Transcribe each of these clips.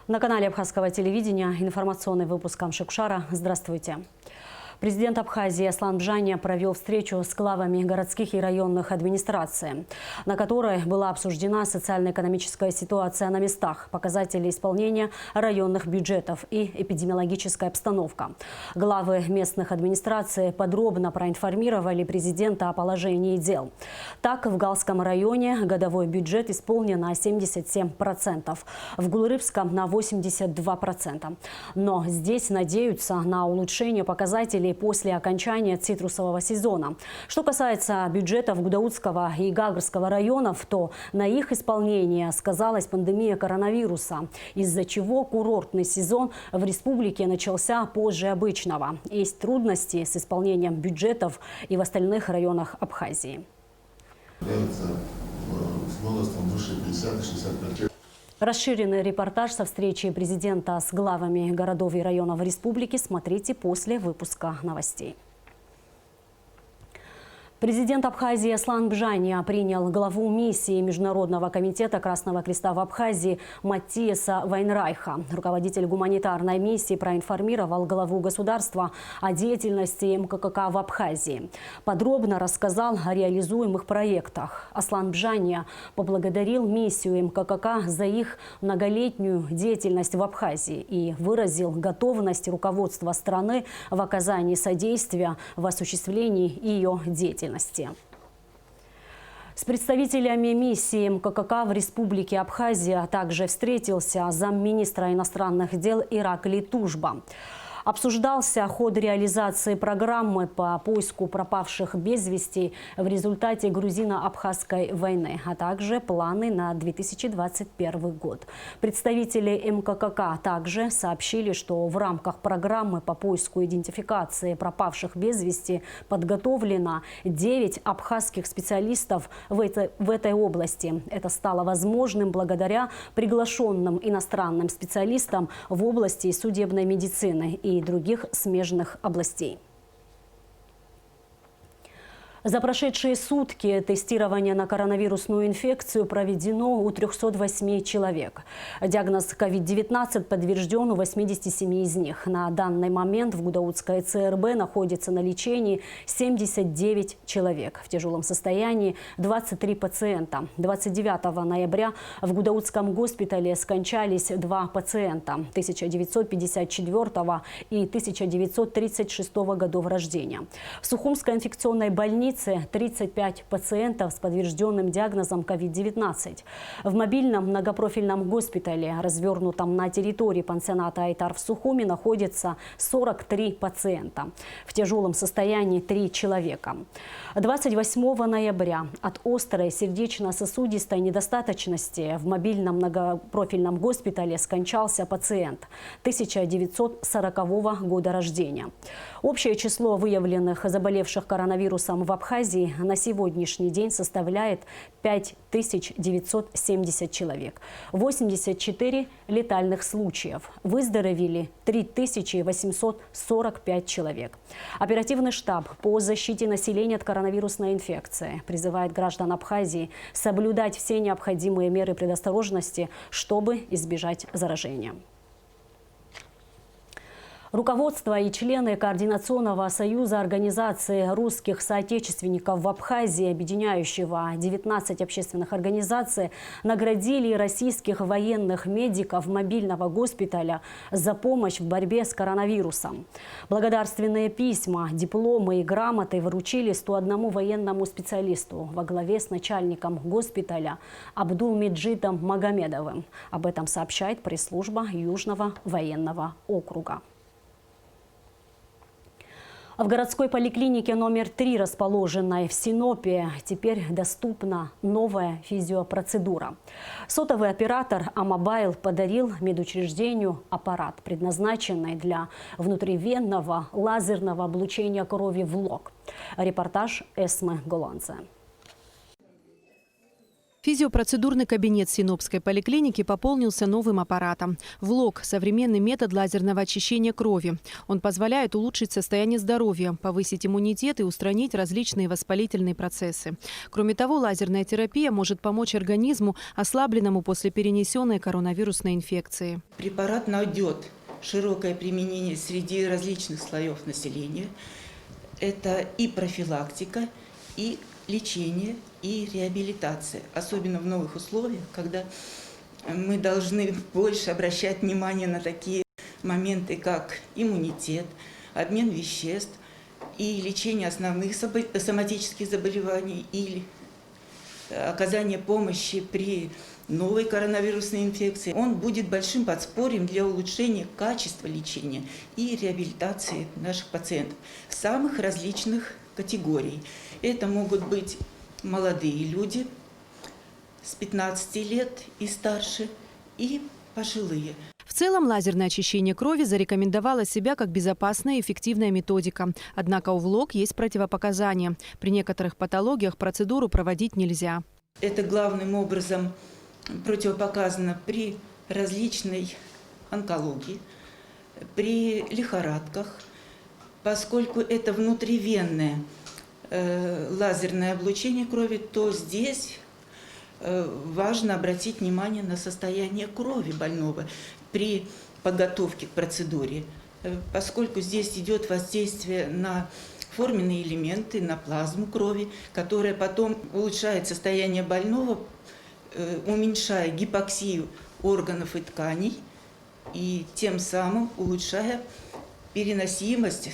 На канале Абхазского телевидения информационный выпуск Амшикшара. Здравствуйте. Президент Абхазии Аслан Бжаня провел встречу с главами городских и районных администраций, на которой была обсуждена социально-экономическая ситуация на местах, показатели исполнения районных бюджетов и эпидемиологическая обстановка. Главы местных администраций подробно проинформировали президента о положении дел. Так, в Галском районе годовой бюджет исполнен на 77%, в Гулрыбском на 82%. Но здесь надеются на улучшение показателей после окончания цитрусового сезона. Что касается бюджетов Гудаутского и Гагрского районов, то на их исполнение сказалась пандемия коронавируса, из-за чего курортный сезон в республике начался позже обычного. Есть трудности с исполнением бюджетов и в остальных районах Абхазии. С возрастом выше 50-65 лет. Расширенный репортаж со встречи президента с главами городов и районов республики смотрите после выпуска новостей. Президент Абхазии Аслан Бжаня принял главу миссии Международного комитета Красного Креста в Абхазии Маттиаса Вайнрайха. Руководитель гуманитарной миссии проинформировал главу государства о деятельности МКК в Абхазии. Подробно рассказал о реализуемых проектах. Аслан Бжаня поблагодарил миссию МКК за их многолетнюю деятельность в Абхазии и выразил готовность руководства страны в оказании содействия в осуществлении ее деятельности. С представителями миссии МКК в Республике Абхазия также встретился замминистра иностранных дел Ираклий Тужба. Обсуждался ход реализации программы по поиску пропавших без вести в результате грузино-абхазской войны, а также планы на 2021 год. Представители МКК также сообщили, что в рамках программы по поиску и идентификации пропавших без вести подготовлено 9 абхазских специалистов в этой области. Это стало возможным благодаря приглашенным иностранным специалистам в области судебной медицины и других смежных областей. За прошедшие сутки тестирование на коронавирусную инфекцию проведено у 308 человек. Диагноз COVID-19 подтвержден у 87 из них. На данный момент в Гудаутской ЦРБ находится на лечении 79 человек. В тяжелом состоянии 23 пациента. 29 ноября в Гудаутском госпитале скончались 2 пациента 1954 и 1936 годов рождения. В Сухумской инфекционной больнице 35 пациентов с подтвержденным диагнозом COVID-19. В мобильном многопрофильном госпитале, развернутом на территории пансионата Айтар в Сухуме, находится 43 пациента. В тяжелом состоянии 3 человека. 28 ноября от острой сердечно-сосудистой недостаточности в мобильном многопрофильном госпитале скончался пациент 1940 года рождения. Общее число выявленных заболевших коронавирусом в Абхазии на сегодняшний день составляет 5970 человек. 84 летальных случаев. Выздоровели 3845 человек. Оперативный штаб по защите населения от коронавирусной инфекции призывает граждан Абхазии соблюдать все необходимые меры предосторожности, чтобы избежать заражения. Руководство и члены Координационного союза организации русских соотечественников в Абхазии, объединяющего 19 общественных организаций, наградили российских военных медиков мобильного госпиталя за помощь в борьбе с коронавирусом. Благодарственные письма, дипломы и грамоты вручили 101 военному специалисту во главе с начальником госпиталя Абдулмеджидом Магомедовым. Об этом сообщает пресс-служба Южного военного округа. В городской поликлинике номер 3, расположенной в Синопе, теперь доступна новая физиопроцедура. Сотовый оператор Амобайл подарил медучреждению аппарат, предназначенный для внутривенного лазерного облучения крови в лог. Репортаж Эсмы Голанзе. Физиопроцедурный кабинет Синопской поликлиники пополнился новым аппаратом. ВЛОГ – современный метод лазерного очищения крови. Он позволяет улучшить состояние здоровья, повысить иммунитет и устранить различные воспалительные процессы. Кроме того, лазерная терапия может помочь организму, ослабленному после перенесенной коронавирусной инфекции. Препарат найдет широкое применение среди различных слоев населения. Это и профилактика, и лечение, и реабилитация. Особенно в новых условиях, когда мы должны больше обращать внимание на такие моменты, как иммунитет, обмен веществ и лечение основных соматических заболеваний или оказание помощи при новой коронавирусной инфекции. Он будет большим подспорьем для улучшения качества лечения и реабилитации наших пациентов в самых различных категорий. Это могут быть молодые люди с 15 лет и старше, и пожилые. В целом, лазерное очищение крови зарекомендовало себя как безопасная и эффективная методика. Однако у ВЛОГ есть противопоказания. При некоторых патологиях процедуру проводить нельзя. Это главным образом противопоказано при различной онкологии, при лихорадках, поскольку это внутривенное лазерное облучение крови, то здесь важно обратить внимание на состояние крови больного при подготовке к процедуре, поскольку здесь идет воздействие на форменные элементы, на плазму крови, которая потом улучшает состояние больного, уменьшая гипоксию органов и тканей и тем самым улучшая переносимость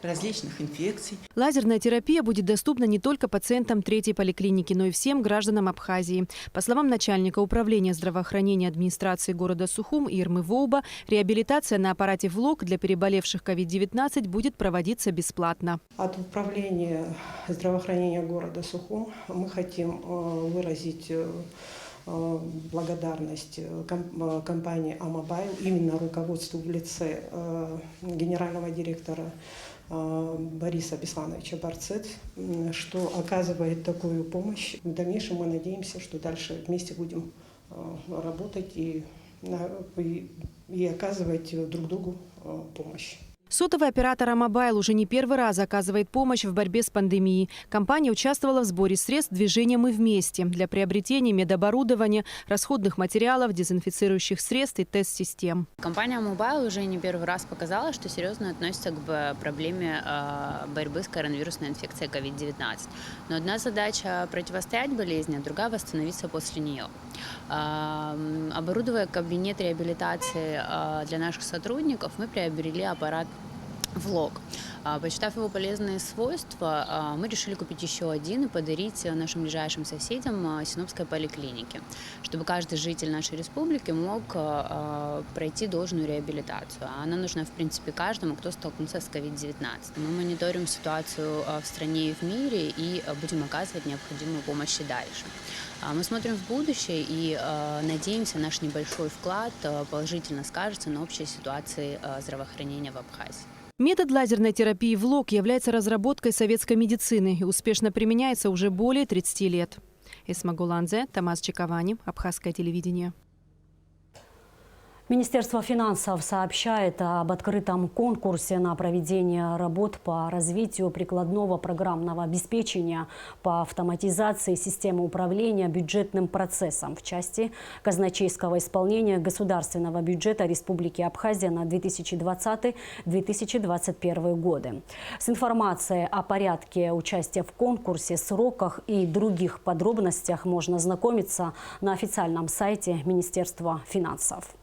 различных инфекций. Лазерная терапия будет доступна не только пациентам третьей поликлиники, но и всем гражданам Абхазии. По словам начальника управления здравоохранения администрации города Сухум Ирмы Воуба, реабилитация на аппарате ВЛОГ для переболевших COVID-19 будет проводиться бесплатно. От управления здравоохранения города Сухум мы хотим выразить благодарность компании Амобайл, именно руководству в лице генерального директора Бориса Беслановича Барцет, что оказывает такую помощь. В дальнейшем мы надеемся, что дальше вместе будем работать и оказывать друг другу помощь. Сотовый оператор Амобайл уже не первый раз оказывает помощь в борьбе с пандемией. Компания участвовала в сборе средств движения «Мы вместе» для приобретения медоборудования, расходных материалов, дезинфицирующих средств и тест-систем. Компания Амобайл уже не первый раз показала, что серьезно относится к проблеме борьбы с коронавирусной инфекцией COVID-19. Но одна задача – противостоять болезни, а другая – восстановиться после нее. Оборудуя кабинет реабилитации для наших сотрудников, мы приобрели аппарат ВЛОГ. Почитав его полезные свойства, мы решили купить еще один и подарить нашим ближайшим соседям Синопской поликлинике, чтобы каждый житель нашей республики мог пройти должную реабилитацию. Она нужна, в принципе, каждому, кто столкнулся с COVID-19. Мы мониторим ситуацию в стране и в мире и будем оказывать необходимую помощь и дальше. Мы смотрим в будущее и надеемся, наш небольшой вклад положительно скажется на общей ситуации здравоохранения в Абхазии. Метод лазерной терапии ВЛОГ является разработкой советской медицины и успешно применяется уже более 30 лет. Эсма Гуланзе, Тамас Чиковани, Абхазское телевидение. Министерство финансов сообщает об открытом конкурсе на проведение работ по развитию прикладного программного обеспечения по автоматизации системы управления бюджетным процессом в части казначейского исполнения государственного бюджета Республики Абхазия на 2020-2021 годы. С информацией о порядке участия в конкурсе, сроках и других подробностях можно ознакомиться на официальном сайте Министерства финансов.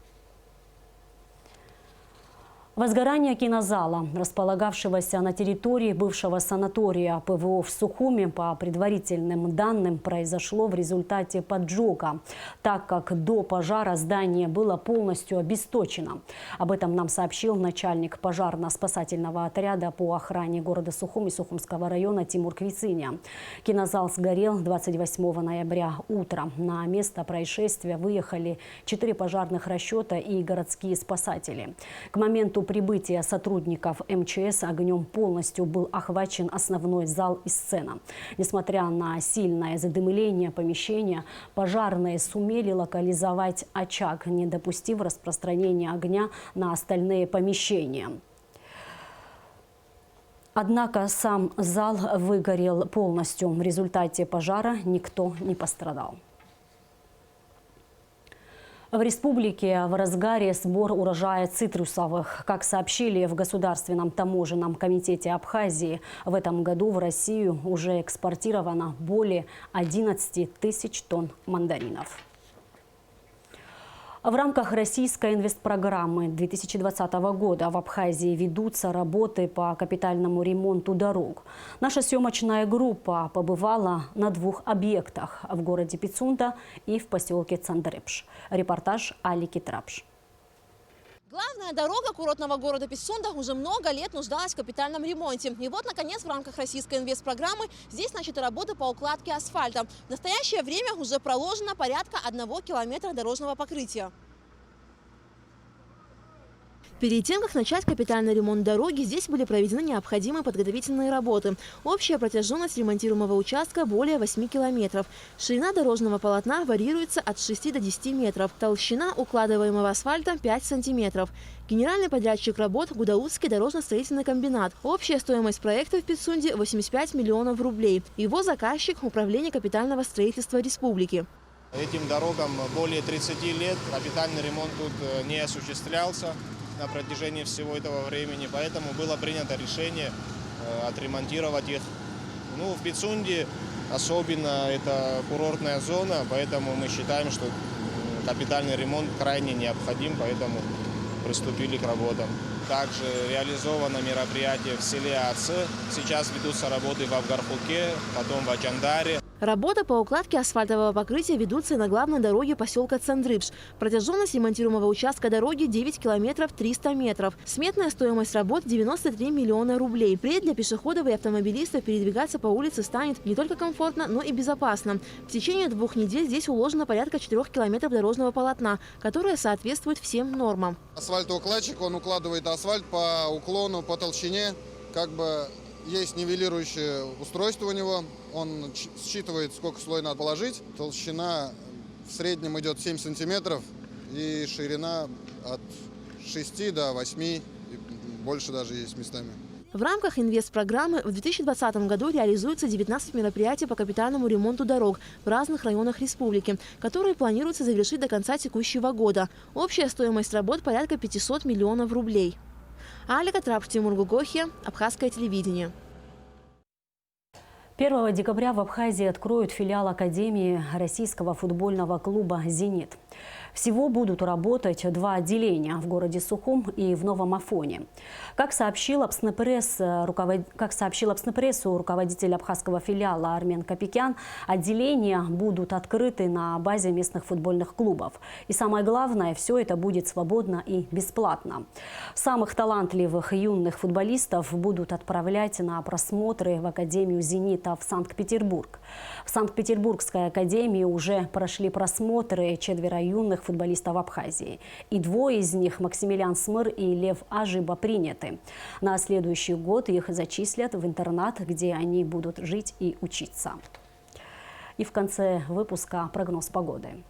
Возгорание кинозала, располагавшегося на территории бывшего санатория ПВО в Сухуме, по предварительным данным, произошло в результате поджога, так как до пожара здание было полностью обесточено. Об этом нам сообщил начальник пожарно-спасательного отряда по охране города Сухум и Сухумского района Тимур Квициня. Кинозал сгорел 28 ноября утром. На место происшествия выехали 4 пожарных расчета и городские спасатели. К моменту прибытия сотрудников МЧС огнем полностью был охвачен основной зал и сцена. Несмотря на сильное задымление помещения, пожарные сумели локализовать очаг, не допустив распространения огня на остальные помещения. Однако сам зал выгорел полностью. В результате пожара никто не пострадал. В республике в разгаре сбор урожая цитрусовых. Как сообщили в Государственном таможенном комитете Абхазии, в этом году в Россию уже экспортировано более 11 тысяч тонн мандаринов. В рамках российской инвестпрограммы 2020 года в Абхазии ведутся работы по капитальному ремонту дорог. Наша съемочная группа побывала на 2 объектах – в городе Пицунда и в поселке Цандрепш. Репортаж Алики Трапш. Главная дорога курортного города Пицунда уже много лет нуждалась в капитальном ремонте. И вот, наконец, в рамках российской инвестпрограммы здесь начаты работы по укладке асфальта. В настоящее время уже проложено порядка 1 километра дорожного покрытия. Перед тем, как начать капитальный ремонт дороги, здесь были проведены необходимые подготовительные работы. Общая протяженность ремонтируемого участка более 8 километров. Ширина дорожного полотна варьируется от 6 до 10 метров. Толщина укладываемого асфальта 5 сантиметров. Генеральный подрядчик работ – Гудаутский дорожно-строительный комбинат. Общая стоимость проекта в Пицунде – 85 миллионов рублей. Его заказчик – Управление капитального строительства республики. Этим дорогам более 30 лет, капитальный ремонт тут не осуществлялся на протяжении всего этого времени, поэтому было принято решение отремонтировать их. В Пицунде особенно это курортная зона, поэтому мы считаем, что капитальный ремонт крайне необходим, поэтому приступили к работам. Также реализовано мероприятие в селе Ацы. Сейчас ведутся работы в Абгархуке, потом в Ачандаре. Работы по укладке асфальтового покрытия ведутся и на главной дороге поселка Цандрепш. Протяженность ремонтируемого участка дороги 9 километров 300 метров. Сметная стоимость работ 93 миллиона рублей. Впредь для пешеходов и автомобилистов передвигаться по улице станет не только комфортно, но и безопасно. В течение 2 недель здесь уложено порядка 4 километров дорожного полотна, которое соответствует всем нормам. Асфальтоукладчик, он укладывает асфальт по уклону, по толщине, есть нивелирующее устройство у него, он считывает, сколько слой надо положить. Толщина в среднем идет 7 сантиметров и ширина от 6 до 8, и больше даже есть местами. В рамках инвестпрограммы в 2020 году реализуется 19 мероприятий по капитальному ремонту дорог в разных районах республики, которые планируется завершить до конца текущего года. Общая стоимость работ порядка 500 миллионов рублей. Алика Трапш, Тимур Гугохи, Абхазское телевидение. 1 декабря в Абхазии откроют филиал Академии российского футбольного клуба «Зенит». Всего будут работать 2 отделения в городе Сухум и в Новом Афоне. Как сообщил Апснепрессу руководитель абхазского филиала Армен Капикян, отделения будут открыты на базе местных футбольных клубов. И самое главное, все это будет свободно и бесплатно. Самых талантливых юных футболистов будут отправлять на просмотры в Академию «Зенита» в Санкт-Петербург. В Санкт-Петербургской академии уже прошли просмотры 4 юных футболистов Абхазии. И 2 из них, Максимилиан Смыр и Лев Ажиба, приняты. На следующий год их зачислят в интернат, где они будут жить и учиться. И в конце выпуска прогноз погоды.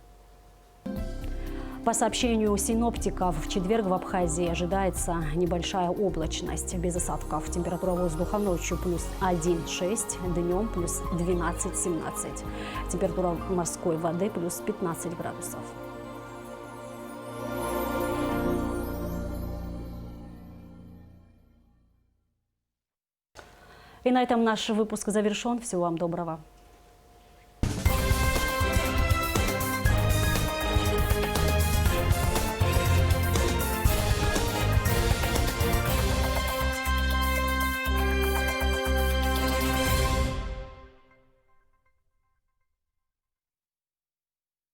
По сообщению синоптиков, в четверг в Абхазии ожидается небольшая облачность. Без осадков. Температура воздуха ночью плюс 1,6, днем плюс 12-17. Температура морской воды плюс 15 градусов. И на этом наш выпуск завершен. Всего вам доброго.